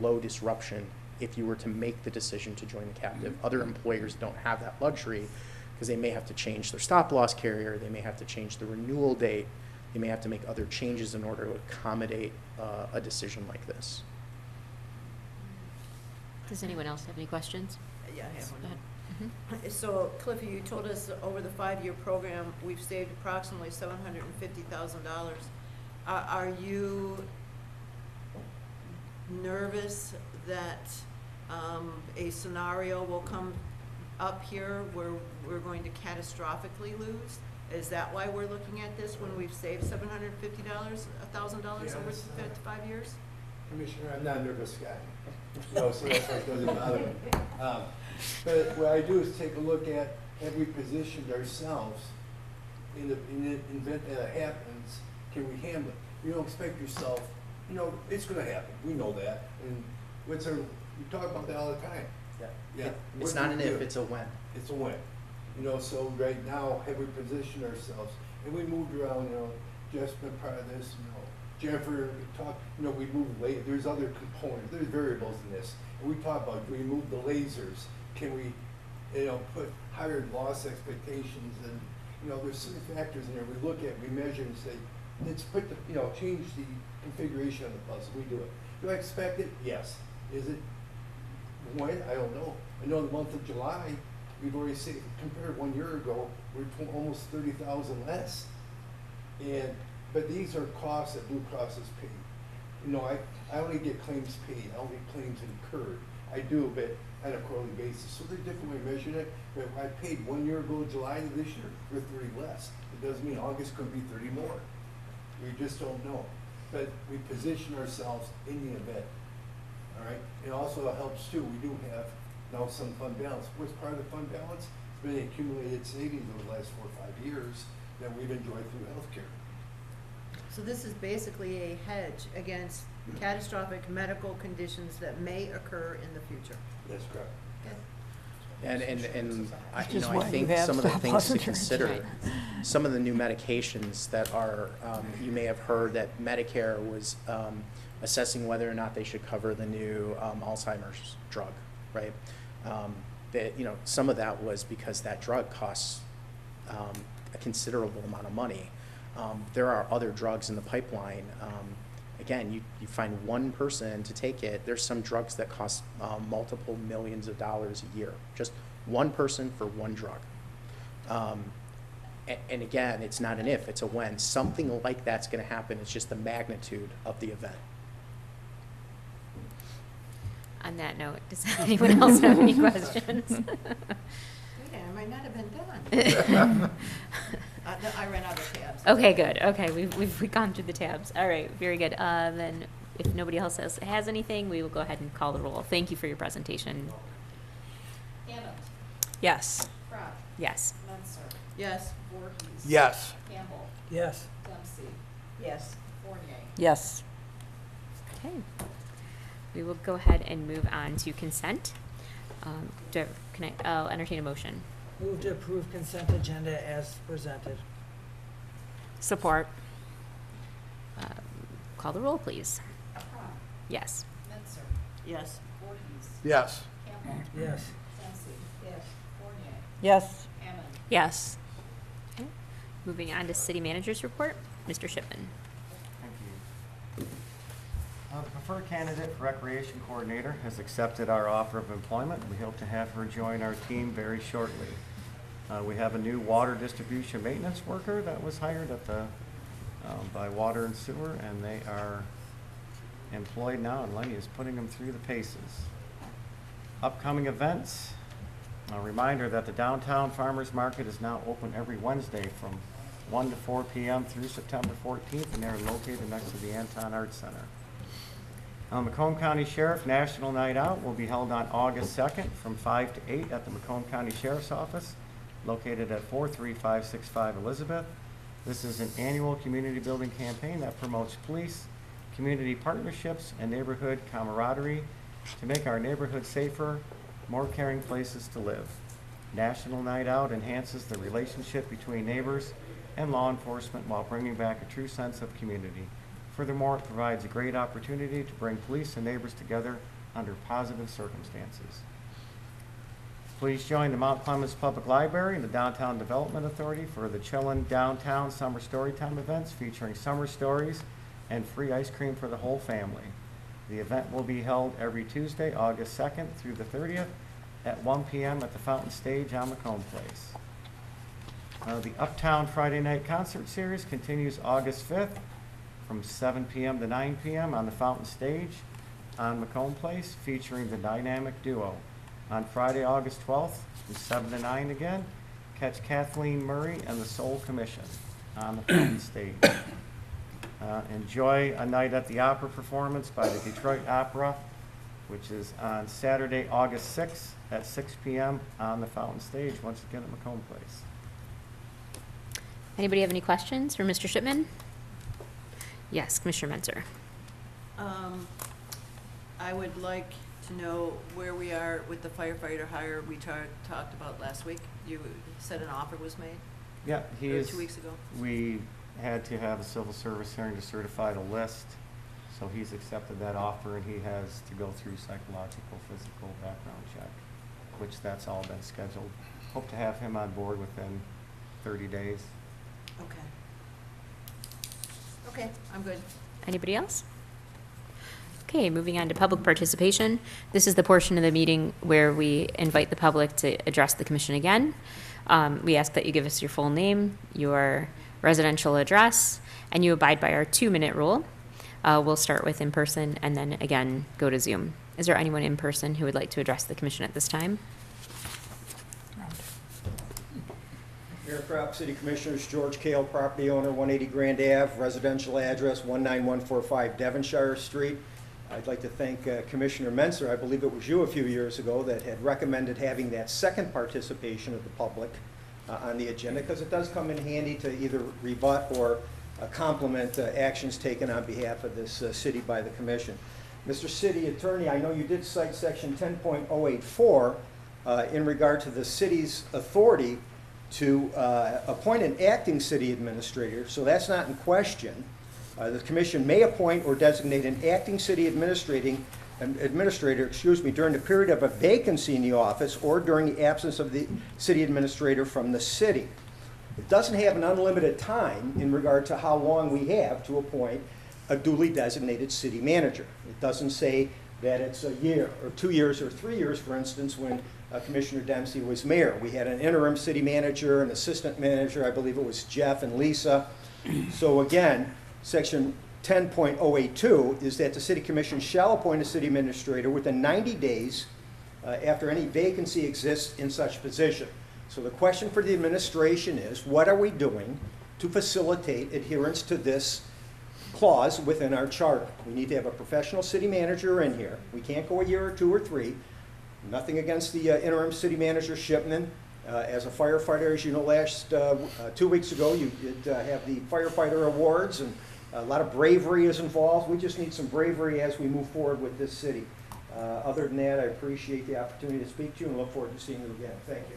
low disruption if you were to make the decision to join the captive. Other employers don't have that luxury, because they may have to change their stop-loss carrier, they may have to change the renewal date, they may have to make other changes in order to accommodate a decision like this. Does anyone else have any questions? Yeah, I have one. Go ahead. So Cliffy, you told us that over the 5-year program, we've saved approximately $750,000. Are you nervous that a scenario will come up here where we're going to catastrophically lose? Is that why we're looking at this, when we've saved $750,000 over the 5 years? Commissioner, I'm not a nervous guy. No, so that's why it doesn't bother me. But what I do is take a look at, have we positioned ourselves in the event that it happens, can we handle it? You don't expect yourself, it's gonna happen, we know that. And we talk about that all the time. Yeah. It's What not do an we if, do? it's a when. It's a when. So right now, have we positioned ourselves? And we moved around, Jeff's been part of this, Jennifer, we talked, we moved late, there's other components, there's variables in this. And we talked about, we moved the lasers, can we, put higher loss expectations, and, there's certain factors in there we look at, we measure and say, let's put the, change the configuration of the puzzle, we do it. Do I expect it? Yes. Is it when? I don't know. I know the month of July, we've already seen, compared 1 year ago, we're almost 30,000 less. But these are costs that Blue Cross has paid. I only get claims paid, I don't get claims incurred. I do, but on a quarterly basis. So there's a different way of measuring it. But if I paid 1 year ago, July of this year, we're 30 less. It doesn't mean August could be 30 more. We just don't know. But we position ourselves in the event. All right? It also helps too. We do have now some fund balance. What's part of the fund balance? It's been accumulated savings over the last 4 or 5 years that we've enjoyed through healthcare. So this is basically a hedge against catastrophic medical conditions that may occur in the future. That's correct. And I is why think you have some of the stop things loss to insurance. consider, some of the new medications that are, you may have heard that Medicare was assessing whether or not they should cover the new Alzheimer's drug, right? Some of that was because that drug costs a considerable amount of money. There are other drugs in the pipeline. Again, you find one person to take it. There's some drugs that cost multiple millions of dollars a year. Just one person for one drug. And again, it's not an if, it's a when. Something like that's going to happen. It's just the magnitude of the event. On that note, does anyone else have any questions? Yeah, I might not have been done. I ran out of tabs. Okay, good. Okay, we've gone through the tabs. All right, very good. Then if nobody else has anything, we will go ahead and call the roll. Thank you for your presentation. Hammond, Yes. Crop, Yes. Menser, Yes. Voorhees. Yes. Campbell, Yes. Dempsey, Yes. Fournier. Yes. Okay. We will go ahead and move on to consent. I'll entertain a motion. Move to approve consent agenda as presented. Support. Call the roll, please. Crop, Yes. Menser, Yes. Voorhees. Yes. Campbell, Yes. Dempsey. Yes. Fournier. Yes. Hammond. Yes. Okay. Moving on to city manager's report, Mr. Shipman. The preferred candidate for Recreation Coordinator has accepted our offer of employment. We hope to have her join our team very shortly. We have a new water distribution maintenance worker that was hired at the, by Water and Sewer, and they are employed now, and Lenny is putting them through the paces. Upcoming events, a reminder that the Downtown Farmers Market is now open every Wednesday from 1 to 4 p.m. through September 14th, and they're located next to the Anton Arts Center. Macomb County Sheriff National Night Out will be held on August 2nd from 5 to 8 at the Macomb County Sheriff's Office, located at 43565 Elizabeth. This is an annual community building campaign that promotes police, community partnerships, and neighborhood camaraderie to make our neighborhood safer, more caring places to live. National Night Out enhances the relationship between neighbors and law enforcement while bringing back a true sense of community. Furthermore, it provides a great opportunity to bring police and neighbors together under positive circumstances. Please join the Mount Clemens Public Library and the Downtown Development Authority for the Chillin' Downtown Summer Storytime events featuring summer stories and free ice cream for the whole family. The event will be held every Tuesday, August 2nd through the 30th at 1 p.m. at the Fountain Stage on Macomb Place. The Uptown Friday Night Concert Series continues August 5th from 7 p.m. to 9 p.m. on the Fountain Stage on Macomb Place, featuring the dynamic duo. On Friday, August 12th, from 7 to 9 again, catch Kathleen Murray and the Soul Commission on the Fountain Stage. Enjoy a night at the opera performance by the Detroit Opera, which is on Saturday, August 6th at 6 p.m. on the Fountain Stage, once again at Macomb Place. Anybody have any questions for Mr. Shipman? Yes, Commissioner Menzer. I would like to know where we are with the firefighter hire we talked about last week. You said an offer was made? Yeah, he Or is. 2 weeks ago? We had to have a civil service hearing to certify the list, so he's accepted that offer, and he has to go through psychological, physical background check, which that's all been scheduled. Hope to have him on board within 30 days. Okay. Okay, I'm good. Anybody else? Okay, moving on to public participation. This is the portion of the meeting where we invite the public to address the commission again. We ask that you give us your full name, your residential address, and you abide by our 2-minute rule. We'll start with in person and then again go to Zoom. Is there anyone in person who would like to address the commission at this time? Mayor Crop, City Commissioners, George Kale, property owner, 180 Grand Ave, residential address 19145 Devonshire Street. I'd like to thank Commissioner Menzer. I believe it was you a few years ago that had recommended having that second participation of the public on the agenda, because it does come in handy to either rebut or complement actions taken on behalf of this city by the commission. Mr. City Attorney, I know you did cite section 10.084 in regard to the city's authority to appoint an acting city administrator, so that's not in question. The commission may appoint or designate an acting city administrator during the period of a vacancy in the office or during the absence of the city administrator from the city. It doesn't have an unlimited time in regard to how long we have to appoint a duly designated city manager. It doesn't say that it's a year or 2 years or 3 years, for instance, when Commissioner Dempsey was mayor. We had an interim city manager, an assistant manager, I believe it was Jeff and Lisa. So again, section 10.082 is that the city commission shall appoint a city administrator within 90 days after any vacancy exists in such position. So the question for the administration is, what are we doing to facilitate adherence to this clause within our charter? We need to have a professional city manager in here. We can't go a year or 2 or 3. Nothing against the interim city manager Shipman. As a firefighter, as you know, last 2 weeks ago, you did have the firefighter awards, and a lot of bravery is involved. We just need some bravery as we move forward with this city. Other than that, I appreciate the opportunity to speak to you and look forward to seeing you again. Thank you.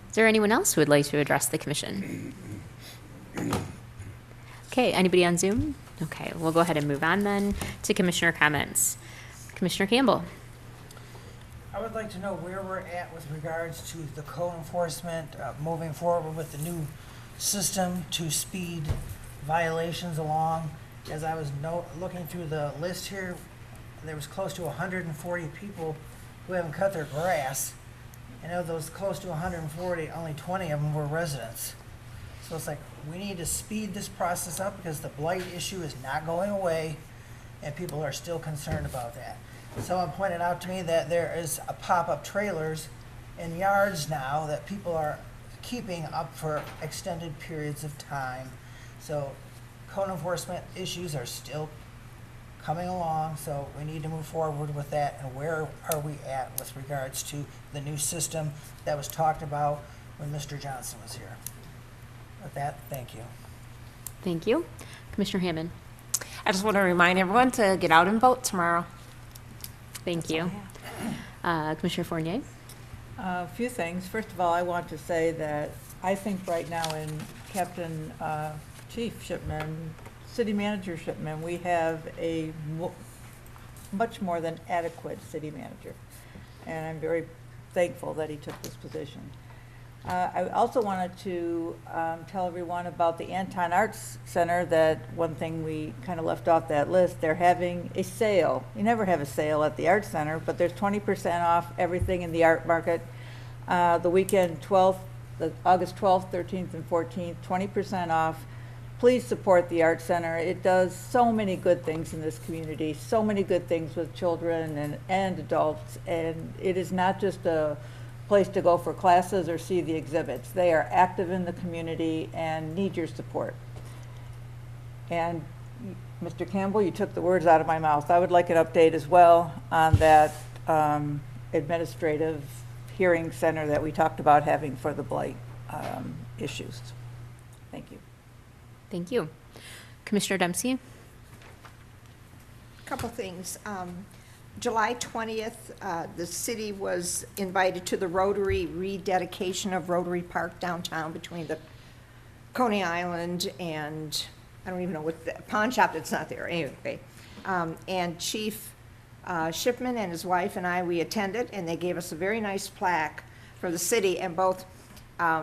Is there anyone else who would like to address the commission? Okay, anybody on Zoom? Okay, we'll go ahead and move on then to commissioner comments. Commissioner Campbell. I would like to know where we're at with regards to the code enforcement, moving forward with the new system to speed violations along, as I was looking through the list here, there was close to 140 people who haven't cut their grass. And of those close to 140, only 20 of them were residents. So it's like, we need to speed this process up because the blight issue is not going away, and people are still concerned about that. Someone pointed out to me that there is a pop-up trailers in yards now that people are keeping up for extended periods of time. So code enforcement issues are still coming along, so we need to move forward with that. And where are we at with regards to the new system that was talked about when Mr. Johnson was here? With that, thank you. Thank you. Commissioner Hammond. I just want to remind everyone to get out and vote tomorrow. Thank you. Commissioner Fournier. A few things. First of all, I want to say that I think right now in Captain Chief Shipman, City Manager Shipman, we have a much more than adequate city manager. And I'm very thankful that he took this position. I also wanted to tell everyone about the Anton Arts Center, that one thing we kind of left off that list. They're having a sale. You never have a sale at the Arts Center, but there's 20% off everything in the art market. The weekend 12th, August 12th, 13th, and 14th, 20% off. Please support the Art Center. It does so many good things in this community, so many good things with children and adults, and it is not just a place to go for classes or see the exhibits. They are active in the community and need your support. And Mr. Campbell, you took the words out of my mouth. I would like an update as well on that administrative hearing center that we talked about having for the blight issues. Thank you. Thank you. Commissioner Dempsey. Couple things. July 20th, the city was invited to the Rotary rededication of Rotary Park downtown between the Coney Island and, I don't even know what, the pawn shop that's not there, anyway. And Chief Shipman and his wife and I, we attended, and they gave us a very nice plaque for the city, and both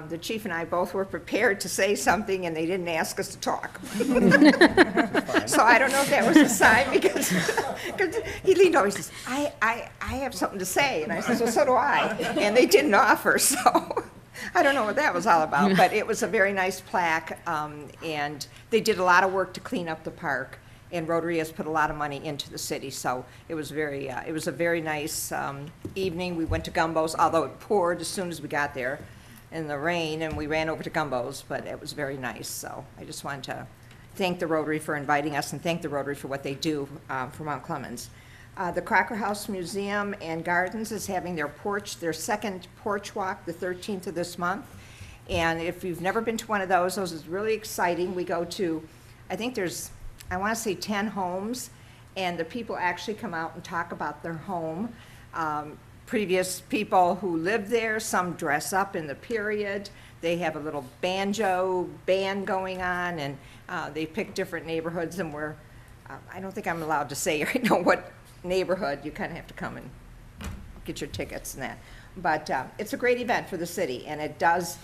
the chief and I both were prepared to say something, and they didn't ask us to talk. So I don't know if that was a sign, because he leaned over and says, I have something to say. And I said, well, so do I. And they didn't offer, so I don't know what that was all about. But it was a very nice plaque, and they did a lot of work to clean up the park. And Rotary has put a lot of money into the city, so it was it was a very nice evening. We went to Gumbo's, although it poured as soon as we got there in the rain, and we ran over to Gumbo's, but it was very nice. So I just wanted to thank the Rotary for inviting us and thank the Rotary for what they do for Mount Clemens. The Crocker House Museum and Gardens is having their second porch walk, the 13th of this month. And if you've never been to one of those is really exciting. We go to, I think there's, I want to say 10 homes, and the people actually come out and talk about their home. Previous people who lived there, some dress up in the period. They have a little banjo band going on, and they pick different neighborhoods, and I don't think I'm allowed to say right now what neighborhood. You kind of have to come and get your tickets and that. But it's a great event for the city, and it does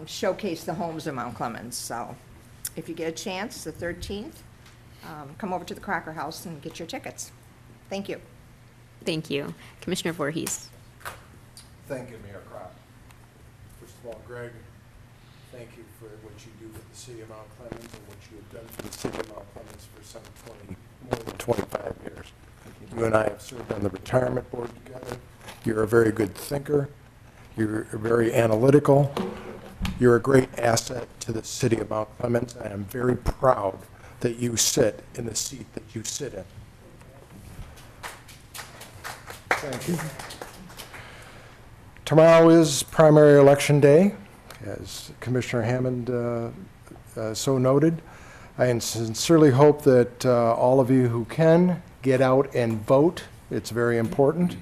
showcase the homes in Mount Clemens. So if you get a chance, the 13th, come over to the Crocker House and get your tickets. Thank you. Thank you. Commissioner Voorhees. Thank you, Mayor Crop. First of all, Greg, thank you for what you do for the city of Mount Clemens and what you have done for the city of Mount Clemens for some more than 25 years. You and I have served on the retirement board together. You're a very good thinker. You're very analytical. You're a great asset to the city of Mount Clemens, and I'm very proud that you sit in the seat that you sit in. Thank you. Tomorrow is primary election day, as Commissioner Hammond so noted. I sincerely hope that all of you who can get out and vote. It's very important.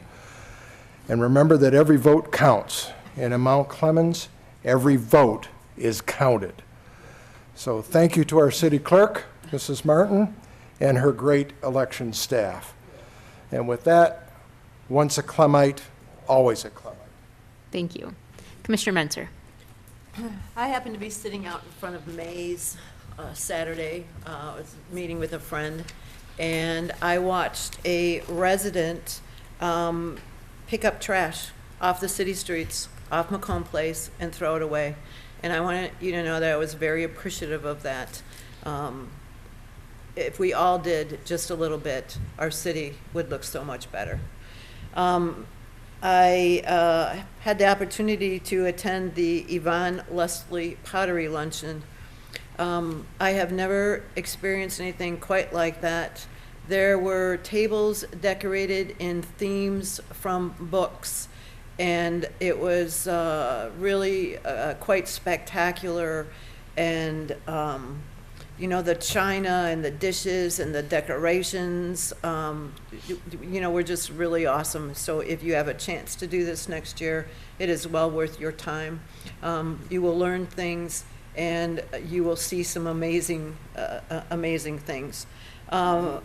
And remember that every vote counts. And in Mount Clemens, every vote is counted. So thank you to our city clerk, Mrs. Martin, and her great election staff. And with that, once a Clemite, always a Clemite. Thank you. Commissioner Menzer. I happen to be sitting out in front of May's Saturday. I was meeting with a friend, and I watched a resident pick up trash off the city streets, off Macomb Place, and throw it away. And I want you to know that I was very appreciative of that. If we all did just a little bit, our city would look so much better. I had the opportunity to attend the Yvonne Leslie Pottery Luncheon. I have never experienced anything quite like that. There were tables decorated in themes from books, and it was really quite spectacular. And you know, the china and the dishes and the decorations, you know, were just really awesome. So if you have a chance to do this next year, it is well worth your time. You will learn things, and you will see some amazing, amazing things. I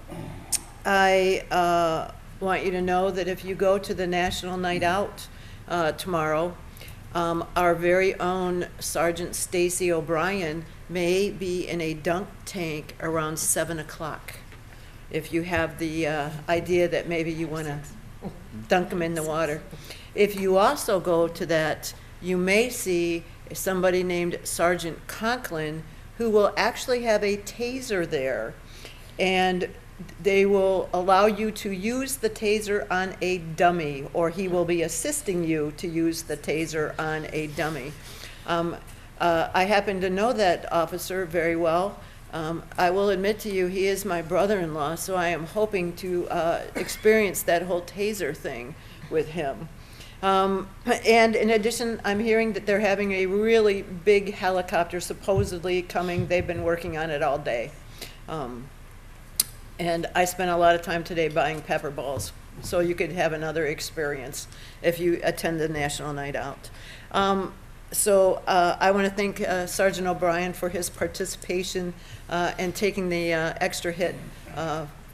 want you to know that if you go to the National Night Out tomorrow, our very own Sergeant Stacy O'Brien may be in a dunk tank around 7 o'clock. If you have the idea that maybe you want to dunk them in the water. If you also go to that, you may see somebody named Sergeant Conklin, who will actually have a taser there, and they will allow you to use the taser on a dummy, or he will be assisting you to use the taser on a dummy. I happen to know that officer very well. I will admit to you, he is my brother-in-law, so I am hoping to experience that whole taser thing with him. And in addition, I'm hearing that they're having a really big helicopter supposedly coming. They've been working on it all day. And I spent a lot of time today buying pepper balls, so you could have another experience if you attend the National Night Out. So I want to thank Sergeant O'Brien for his participation and taking the extra hit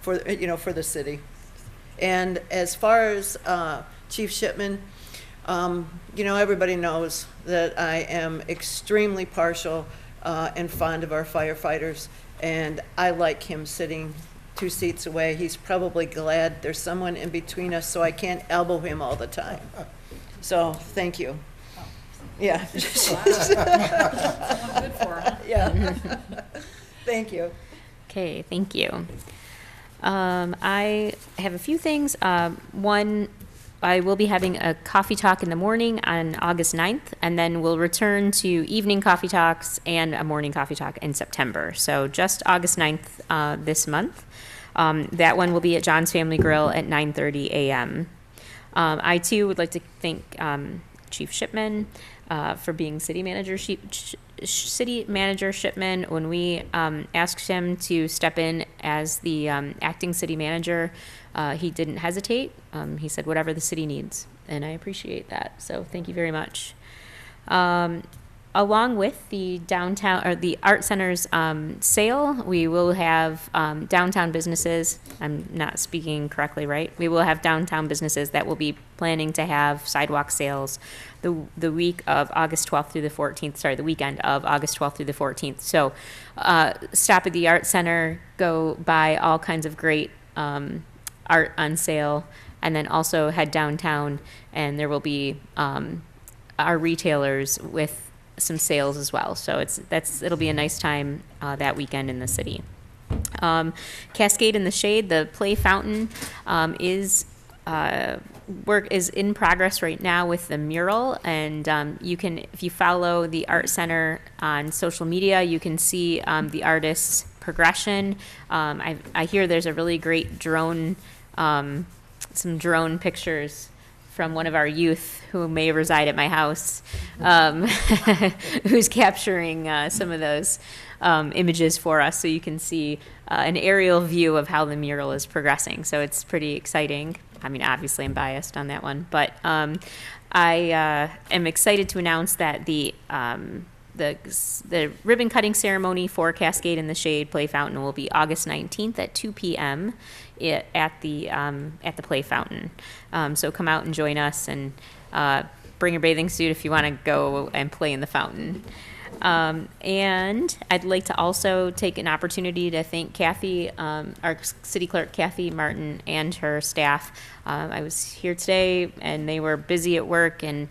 for the city. And as far as Chief Shipman, everybody knows that I am extremely partial and fond of our firefighters, and I like him sitting 2 seats away. He's probably glad there's someone in between us so I can't elbow him all the time. So thank you. Yeah. Someone good for him. Yeah. Thank you. Okay, thank you. I have a few things. One, I will be having a coffee talk in the morning on August 9th, and then we'll return to evening coffee talks and a morning coffee talk in September. So just August 9th this month. That one will be at John's Family Grill at 9:30 a.m. I, too, would like to thank Chief Shipman for being City Manager Shipman. When we asked him to step in as the acting city manager, he didn't hesitate. He said whatever the city needs, and I appreciate that. So thank you very much. Along with the downtown or the art center's sale, we will have downtown businesses. I'm not speaking correctly, right? We will have downtown businesses that will be planning to have sidewalk sales the week of August 12th through the 14th. Sorry, the weekend of August 12th through the 14th. So stop at the art center, go buy all kinds of great art on sale, and then also head downtown, and there will be our retailers with some sales as well. So it'll be a nice time that weekend in the city. Cascade in the Shade, the play fountain, work is in progress right now with the mural, and you can, if you follow the art center on social media, you can see the artist's progression. I hear there's a really great drone, some drone pictures from one of our youth who may reside at my house, who's capturing some of those images for us, so you can see an aerial view of how the mural is progressing. So it's pretty exciting. I mean, obviously I'm biased on that one, but I am excited to announce that the ribbon cutting ceremony for Cascade in the Shade Play Fountain will be August 19th at 2 p.m. at the Play Fountain. So come out and join us, and bring your bathing suit if you want to go and play in the fountain. And I'd like to also take an opportunity to thank Kathy, our city clerk Kathy Martin, and her staff. I was here today and they were busy at work, and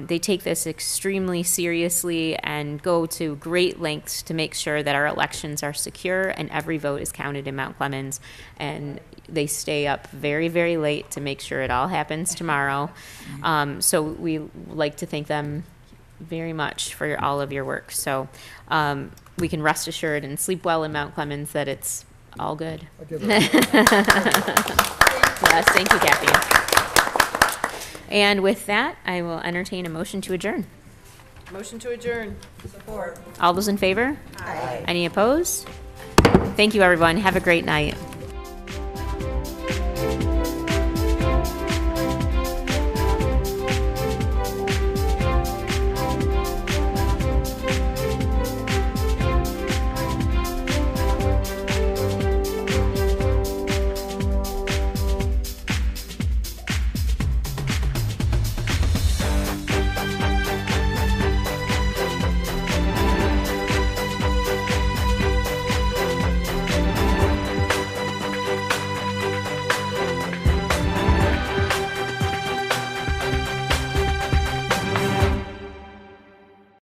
they take this extremely seriously and go to great lengths to make sure that our elections are secure and every vote is counted in Mount Clemens. And they stay up very, very late to make sure it all happens tomorrow. So we like to thank them very much for all of your work. So we can rest assured and sleep well in Mount Clemens that it's all good. Yes, thank you, Kathy. And with that, I will entertain a motion to adjourn. Motion to adjourn. Support. All those in favor? Aye. Any opposed? Thank you, everyone. Have a great night.